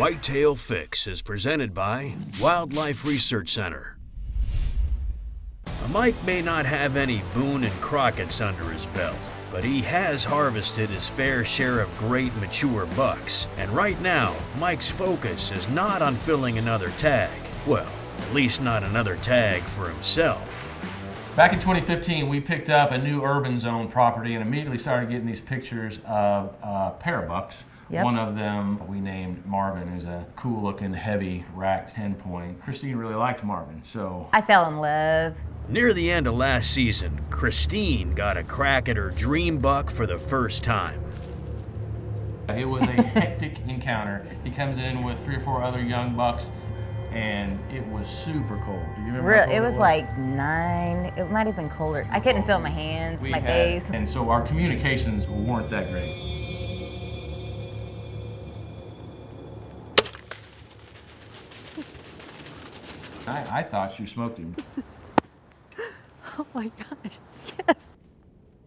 Whitetail Fix is presented by Wildlife Research Center. Mike may not have any Boone and Crockett's under his belt, but he has harvested his fair share of great mature bucks. And right now, Mike's focus is not on filling another tag. Well, at least not another tag for himself. Back in 2015, we picked up a new urban zone property and immediately started getting these pictures of a pair of bucks. Yep. One of them we named Marvin, who's a cool-looking, heavy rack 10-point. Christine really liked Marvin, so I fell in love. Near the end of last season, Christine got a crack at her dream buck for the first time. it was a hectic encounter. He comes in with 3 or 4 other young bucks, and it was super cold. Do you remember how cold It was like 9. It might have been colder. I couldn't feel my hands, my face. And so our communications weren't that great. I thought you smoked him. Oh my gosh,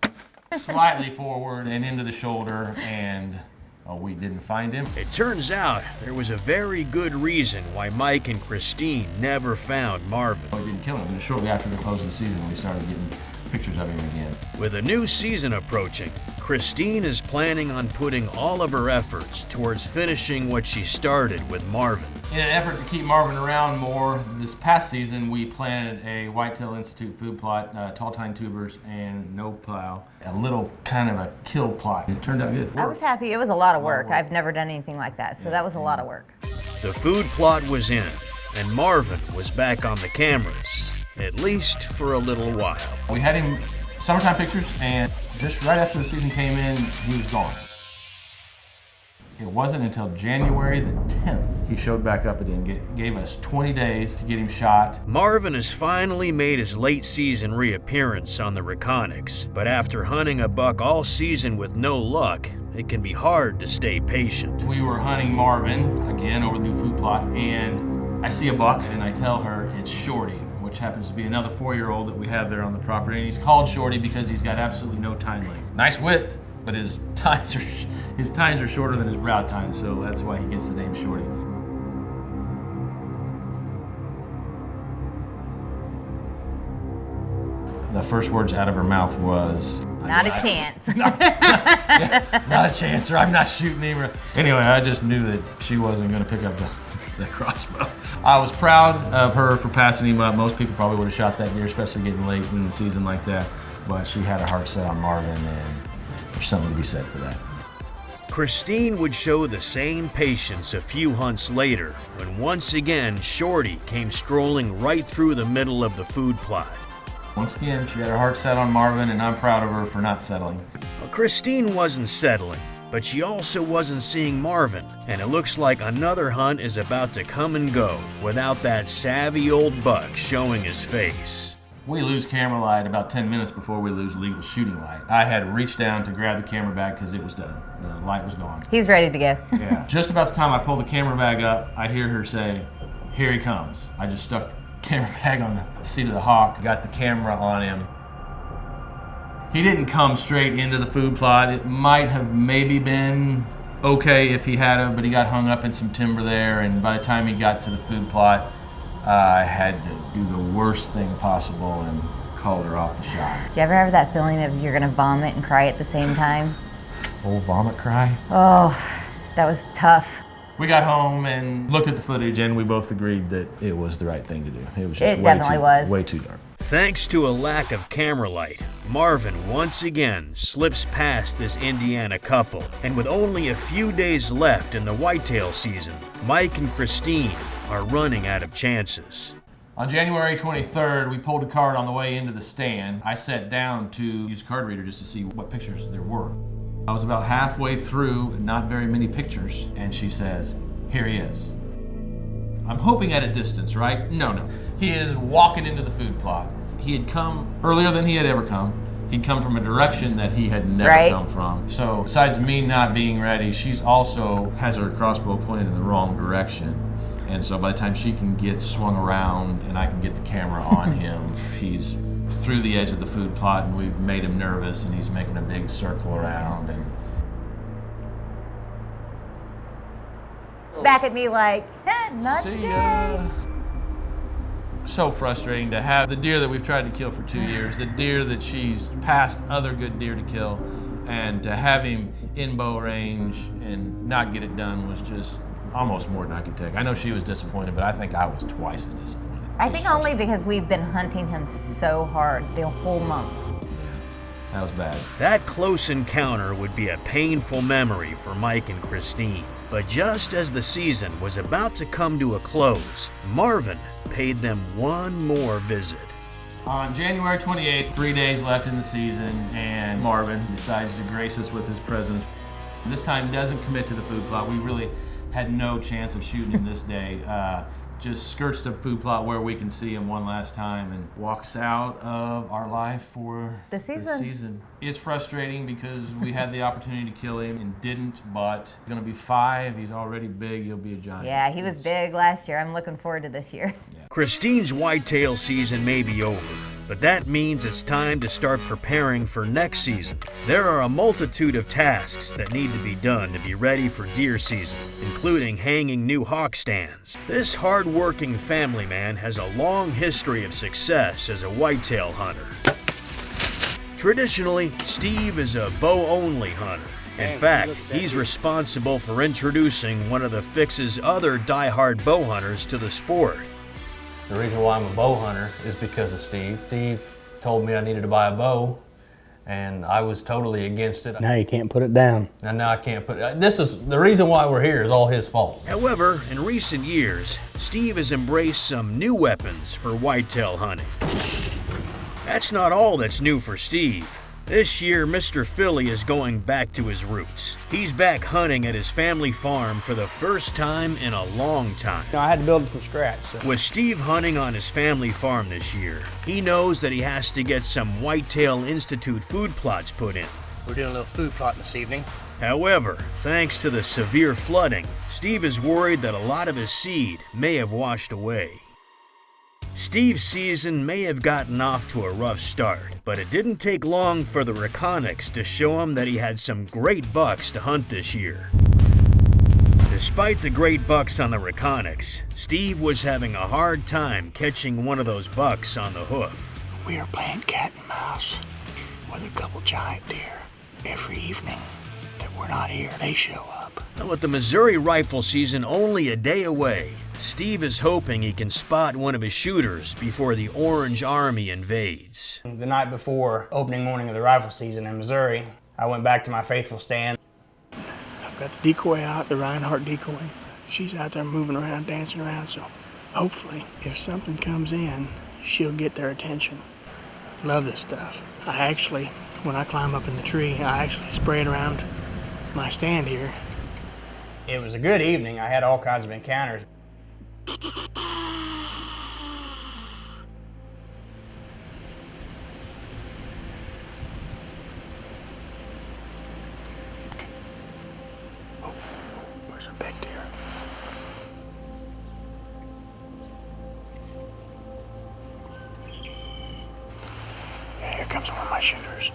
yes. Slightly forward and into the shoulder, and we didn't find him. It turns out there was a very good reason why Mike and Christine never found Marvin. We didn't kill him. It was shortly after the close of the season we started getting pictures of him again. With a new season approaching, Christine is planning on putting all of her efforts towards finishing what she started with Marvin. In an effort to keep Marvin around more, this past season we planted a Whitetail Institute food plot, tall tine tubers, and no plow. A little kind of a kill plot. It turned out good. I was happy. It was a lot of work. I've never done anything like that, so that was a lot of work. The food plot was in, and Marvin was back on the cameras, at least for a little while. We had him summertime pictures, and just right after the season came in, he was gone. It wasn't until January the 10th he showed back up again, gave us 20 days to get him shot. Marvin has finally made his late season reappearance on the Reconyx, but after hunting a buck all season with no luck, it can be hard to stay patient. We were hunting Marvin again over the new food plot, and I see a buck and I tell her it's Shorty, which happens to be another 4-year-old that we have there on the property. And he's called Shorty because he's got absolutely no tine length. Nice width, but his tines are shorter than his brow tines, so that's why he gets the name Shorty. The first words out of her mouth was, Not a chance. not a chance, or I'm not shooting him. Anyway, I just knew that she wasn't going to pick up the crossbow. I was proud of her for passing him up. Most people probably would have shot that deer, especially getting late in the season like that. But she had her heart set on Marvin, and there's something to be said for that. Christine would show the same patience a few hunts later, when once again Shorty came strolling right through the middle of the food plot. Once again, she had her heart set on Marvin, and I'm proud of her for not settling. Well, Christine wasn't settling, but she also wasn't seeing Marvin, and it looks like another hunt is about to come and go without that savvy old buck showing his face. We lose camera light about 10 minutes before we lose legal shooting light. I had reached down to grab the camera bag because it was done. The light was gone. He's ready to go. Yeah. Just about the time I pull the camera bag up, I hear her say, "Here he comes." I just stuck the camera bag on the seat of the hawk, got the camera on him. He didn't come straight into the food plot. It might have maybe been okay if he had him, but he got hung up in some timber there, and by the time he got to the food plot, I had to do the worst thing possible and called her off the shot. Do you ever have that feeling of you're gonna vomit and cry at the same time? Old vomit cry. Oh, that was tough. We got home and looked at the footage, and we both agreed that it was the right thing to do. It was just It definitely was. way too dark. Thanks to a lack of camera light, Marvin once again slips past this Indiana couple, and with only a few days left in the whitetail season, Mike and Christine are running out of chances. On January 23rd, we pulled a card on the way into the stand. I sat down to use a card reader just to see what pictures there were. I was about halfway through, not very many pictures, and she says, "Here he is." I'm hoping at a distance, right? No. He is walking into the food plot. He had come earlier than he had ever come. He'd come from a direction that he had never come from. So besides me not being ready, she's also has her crossbow pointed in the wrong direction. And so by the time she can get swung around and I can get the camera on him, he's through the edge of the food plot, and we've made him nervous, and he's making a big circle around. And back at me like, not See today. ya. So frustrating to have the deer that we've tried to kill for 2 years, the deer that she's passed other good deer to kill, and to have him in bow range and not get it done was just almost more than I could take. I know she was disappointed, but I think I was twice as disappointed. I think only because we've been hunting him so hard the whole month. That was bad. That close encounter would be a painful memory for Mike and Christine. But just as the season was about to come to a close, Marvin paid them one more visit. On January 28th, 3 days left in the season, and Marvin decides to grace us with his presence. This time he doesn't commit to the food plot. We really had no chance of shooting him this day. Just skirts the food plot where we can see him one last time and walks out of our life for the season. It's frustrating because we had the opportunity to kill him and didn't, but he's gonna be 5. He's already big. He'll be a giant. Yeah, he was big last year. I'm looking forward to this year. Yeah. Christine's whitetail season may be over, but that means it's time to start preparing for next season. There are a multitude of tasks that need to be done to be ready for deer season, including hanging new hawk stands. This hard-working family man has a long history of success as a whitetail hunter. Traditionally, Steve is a bow-only hunter. In fact, he's responsible for introducing one of the Fix's other die-hard bow hunters to the sport. The reason why I'm a bow hunter is because of Steve. Steve told me I needed to buy a bow, and I was totally against it. Now you can't put it down. And now I can't put it. This is the reason why we're here is all his fault. However, in recent years, Steve has embraced some new weapons for whitetail hunting. That's not all that's new for Steve. This year, Mr. Filley is going back to his roots. He's back hunting at his family farm for the first time in a long time. I had to build it from scratch. So. With Steve hunting on his family farm this year, he knows that he has to get some Whitetail Institute food plots put in. We're doing a little food plot this evening. However, thanks to the severe flooding, Steve is worried that a lot of his seed may have washed away. Steve's season may have gotten off to a rough start, but it didn't take long for the Reconics to show him that he had some great bucks to hunt this year. Despite the great bucks on the Reconics, Steve was having a hard time catching one of those bucks on the hoof. We are playing cat and mouse with a couple giant deer. Every evening that we're not here, they show up. Now, with the Missouri rifle season only a day away, Steve is hoping he can spot one of his shooters before the Orange Army invades. The night before opening morning of the rifle season in Missouri, I went back to my faithful stand. I've got the decoy out, the Reinhardt decoy. She's out there moving around, dancing around, so hopefully if something comes in, she'll get their attention. Love this stuff. When I climb up in the tree, I actually spray it around my stand here. It was a good evening. I had all kinds of encounters. Oh, where's a big deer? Yeah, here comes one of my shooters.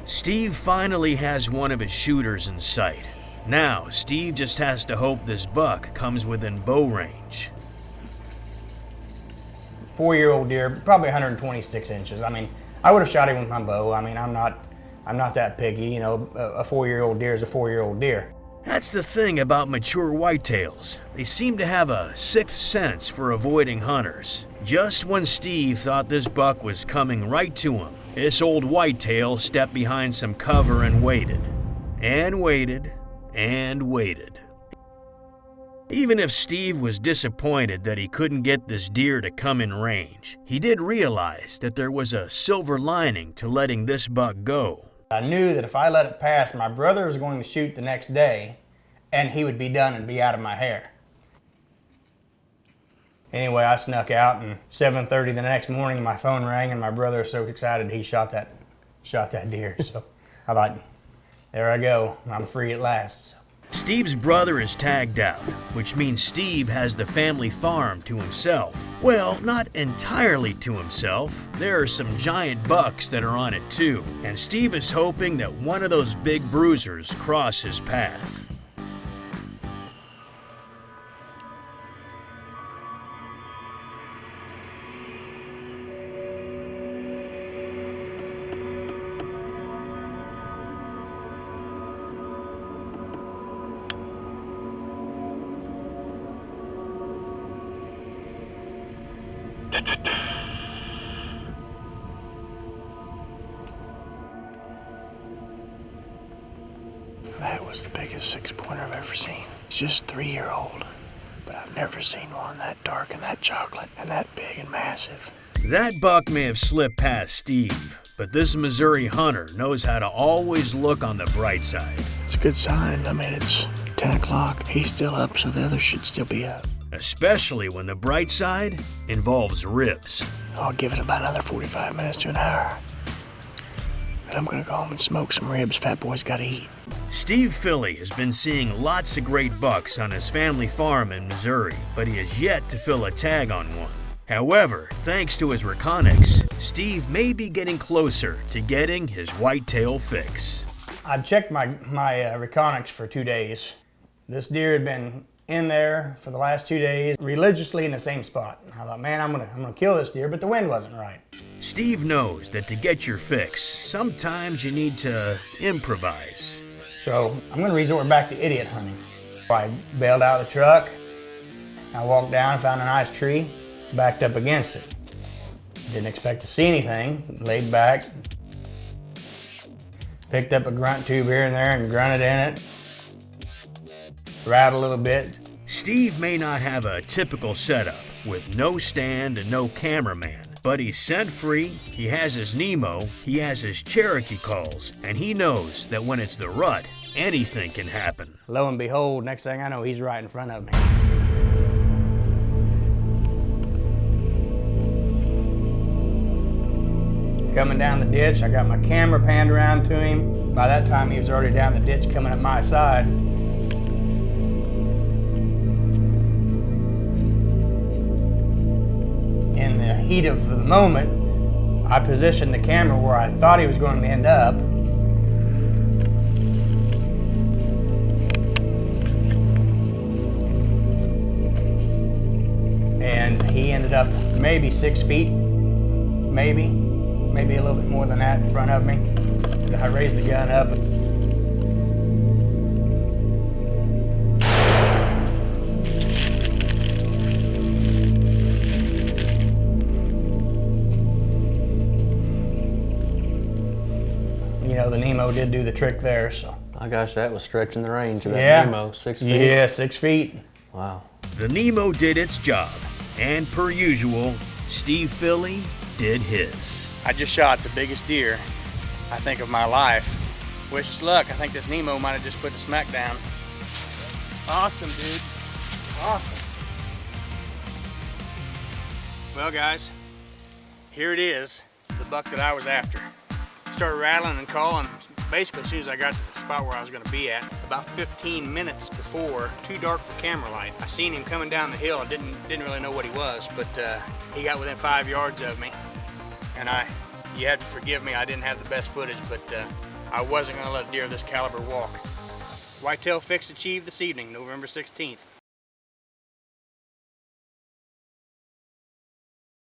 Steve finally has one of his shooters in sight. Now, Steve just has to hope this buck comes within bow range. 4-year-old deer, probably 126 inches. I mean, I would have shot him with my bow. I mean, I'm not that picky. You know, a 4-year-old deer is a 4-year-old deer. That's the thing about mature whitetails. They seem to have a sixth sense for avoiding hunters. Just when Steve thought this buck was coming right to him, this old whitetail stepped behind some cover and waited. And waited. And waited. Even if Steve was disappointed that he couldn't get this deer to come in range, he did realize that there was a silver lining to letting this buck go. I knew that if I let it pass, my brother was going to shoot the next day, and he would be done and be out of my hair. Anyway, I snuck out, and 7:30 the next morning, my phone rang, and my brother was so excited he shot that deer. So I thought, there I go, I'm free at last. Steve's brother is tagged out, which means Steve has the family farm to himself. Well, not entirely to himself. There are some giant bucks that are on it too, and Steve is hoping that one of those big bruisers cross his path. That was the biggest 6-pointer I've ever seen. It's just 3-year-old, but I've never seen one that dark and that chocolate and that big and massive. That buck may have slipped past Steve, but this Missouri hunter knows how to always look on the bright side. It's a good sign. I mean, it's 10 o'clock. He's still up, so the others should still be up. Especially when the bright side involves ribs. I'll give it about another 45 minutes to an hour. Then I'm gonna go home and smoke some ribs. Fat boy's gotta eat. Steve Filley has been seeing lots of great bucks on his family farm in Missouri, but he has yet to fill a tag on one. However, thanks to his reconics, Steve may be getting closer to getting his whitetail fix. I'd checked my reconics for 2 days. This deer had been in there for the last 2 days, religiously in the same spot. I thought, man, I'm gonna kill this deer, but the wind wasn't right. Steve knows that to get your fix, sometimes you need to improvise. So I'm gonna resort back to idiot hunting. I bailed out of the truck. I walked down, found a nice tree, backed up against it. Didn't expect to see anything, laid back. Picked up a grunt tube here and there and grunted in it. Rattled a little bit. Steve may not have a typical setup with no stand and no cameraman, but he's scent free, he has his Nemo, he has his Cherokee calls, and he knows that when it's the rut, anything can happen. Lo and behold, next thing I know, he's right in front of me. Coming down the ditch, I got my camera panned around to him. By that time, he was already down the ditch coming up my side. In the heat of the moment, I positioned the camera where I thought he was going to end up. And he ended up maybe 6 feet, maybe a little bit more than that in front of me. I raised the gun up. You know, the Nemo did do the trick there, so. My gosh, that was stretching the range of that Nemo. 6 feet? Yeah, 6 feet. Wow. The Nemo did its job, and per usual, Steve Filley did his. I just shot the biggest deer, I think, of my life. Wish us luck. I think this Nemo might have just put the smack down. Awesome, dude. Awesome. Well, guys, here it is, the buck that I was after. Started rattling and calling basically as soon as I got to the spot where I was going to be at. About 15 minutes before, too dark for camera light. I seen him coming down the hill. I didn't really know what he was, but he got within 5 yards of me. And you have to forgive me, I didn't have the best footage, but I wasn't going to let a deer of this caliber walk. Whitetail fix achieved this evening, November 16th.